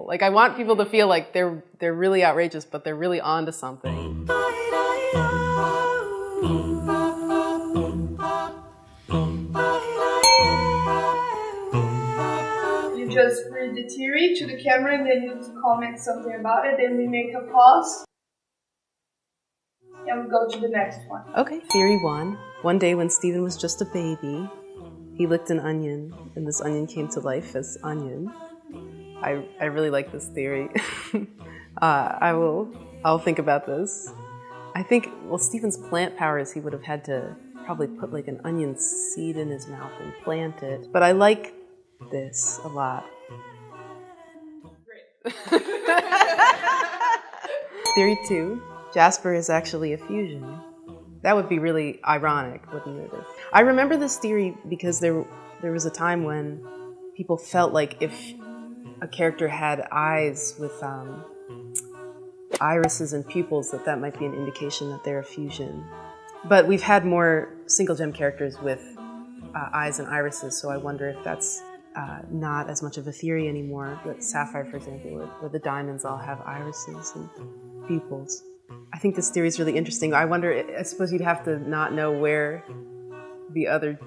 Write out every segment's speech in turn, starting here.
people. Like I want people to feel like they're really outrageous, but they're really onto something. You just read the theory to the camera and then you comment something about it, then we make a pause. And we go to the next one. Okay, theory 1. One day when Stephen was just a baby, he licked an onion, and this onion came to life as onion. I really like this theory. I'll think about this. I think, well, Stephen's plant powers, he would have had to probably put like an onion seed in his mouth and plant it. But I like this a lot. Great. Theory 2. Jasper is actually a fusion. That would be really ironic, wouldn't it? I remember this theory because there was a time when people felt like if a character had eyes with irises and pupils, that might be an indication that they're a fusion. But we've had more single gem characters with eyes and irises, so I wonder if that's not as much of a theory anymore. But Sapphire, for example, where the diamonds all have irises and pupils. I think this theory is really interesting. I wonder, I suppose you'd have to not know where the other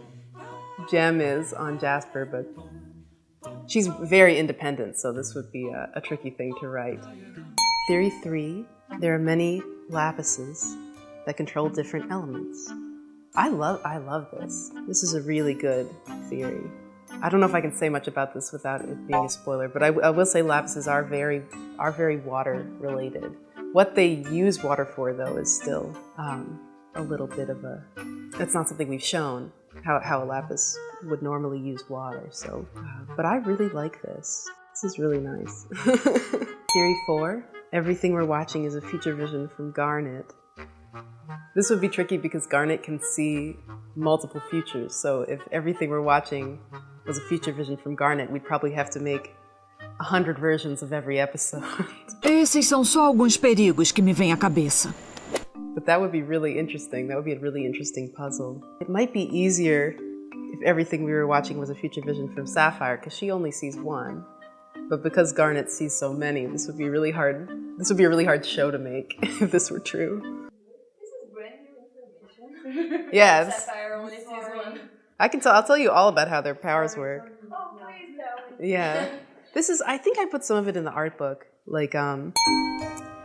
gem is on Jasper, but she's very independent, so this would be a tricky thing to write. Theory 3, there are many lapises that control different elements. I love this. This is a really good theory. I don't know if I can say much about this without it being a spoiler, but I will say lapises are very water related. What they use water for, though, is still a little bit of a... That's not something we've shown, how a lapis would normally use water. So, but I really like this. This is really nice. Theory 4, everything we're watching is a future vision from Garnet. This would be tricky because Garnet can see multiple futures. So if everything we're watching was a future vision from Garnet, we'd probably have to make 100 versions of every episode. Esses são só alguns perigos que me vêm à cabeça. But that would be really interesting. That would be a really interesting puzzle. It might be easier if everything we were watching was a future vision from Sapphire, because she only sees one. But because Garnet sees so many, this would be a really hard show to make if this were true. This is brand new information. Yes. Sapphire only sees one. I'll tell you all about how their powers work. Oh, please no. Yeah. I think I put some of it in the art book. Like,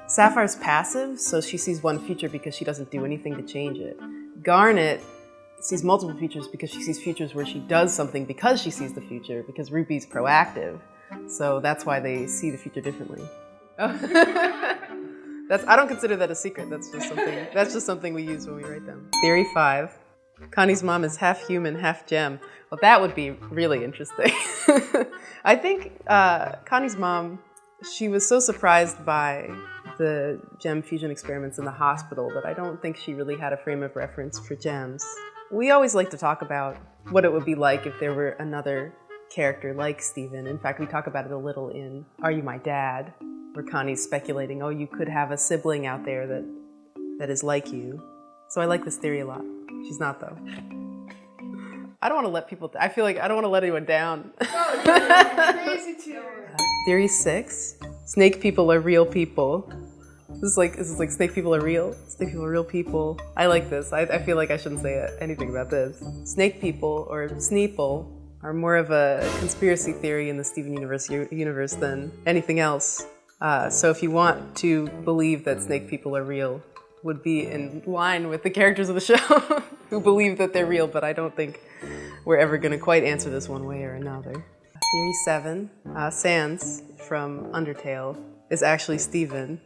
Sapphire's passive, so she sees one future because she doesn't do anything to change it. Garnet sees multiple futures because she sees futures where she does something because she sees the future, because Ruby's proactive. So that's why they see the future differently. I don't consider that a secret. That's just something we use when we write them. Theory 5. Connie's mom is half human, half gem. Well, that would be really interesting. I think Connie's mom, she was so surprised by the gem fusion experiments in the hospital that I don't think she really had a frame of reference for gems. We always like to talk about what it would be like if there were another character like Stephen. In fact, we talk about it a little in Are You My Dad? Where Connie's speculating, oh, you could have a sibling out there that is like you. So I like this theory a lot. She's not, though. I don't want to let people... I feel like I don't want to let anyone down. Crazy too. Theory 6. Snake people are real people. This is like snake people are real? Snake people are real people. I like this. I feel like I shouldn't say anything about this. Snake people, or Sneeple, are more of a conspiracy theory in the Steven universe than anything else. So if you want to believe that snake people are real, would be in line with the characters of the show who believe that they're real, but I don't think we're ever going to quite answer this one way or another. Theory 7, Sans from Undertale is actually Stephen.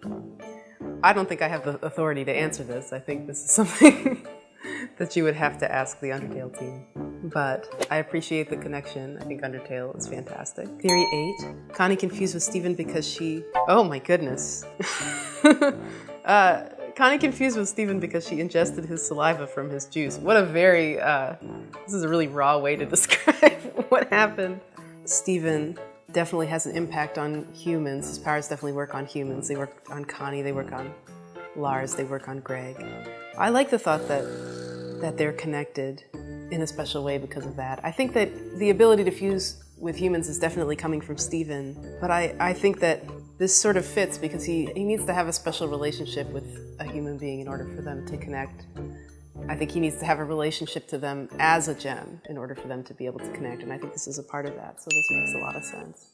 I don't think I have the authority to answer this. I think this is something that you would have to ask the Undertale team. But I appreciate the connection. I think Undertale is fantastic. Theory 8, Connie confused with Stephen because she... Oh my goodness. Connie confused with Stephen because she ingested his saliva from his juice. What a very... this is a really raw way to describe what happened. Stephen definitely has an impact on humans. His powers definitely work on humans. They work on Connie, they work on Lars, they work on Greg. I like the thought that they're connected in a special way because of that. I think that the ability to fuse with humans is definitely coming from Stephen, but I think that this sort of fits because he needs to have a special relationship with a human being in order for them to connect. I think he needs to have a relationship to them as a gem in order for them to be able to connect, and I think this is a part of that, so this makes a lot of sense.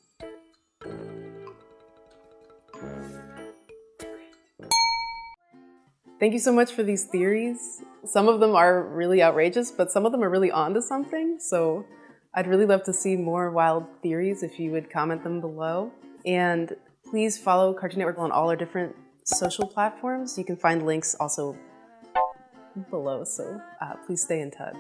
Thank you so much for these theories. Some of them are really outrageous, but some of them are really onto something, so I'd really love to see more wild theories if you would comment them below. And please follow Cartoon Network on all our different social platforms. You can find links also below, so please stay in touch.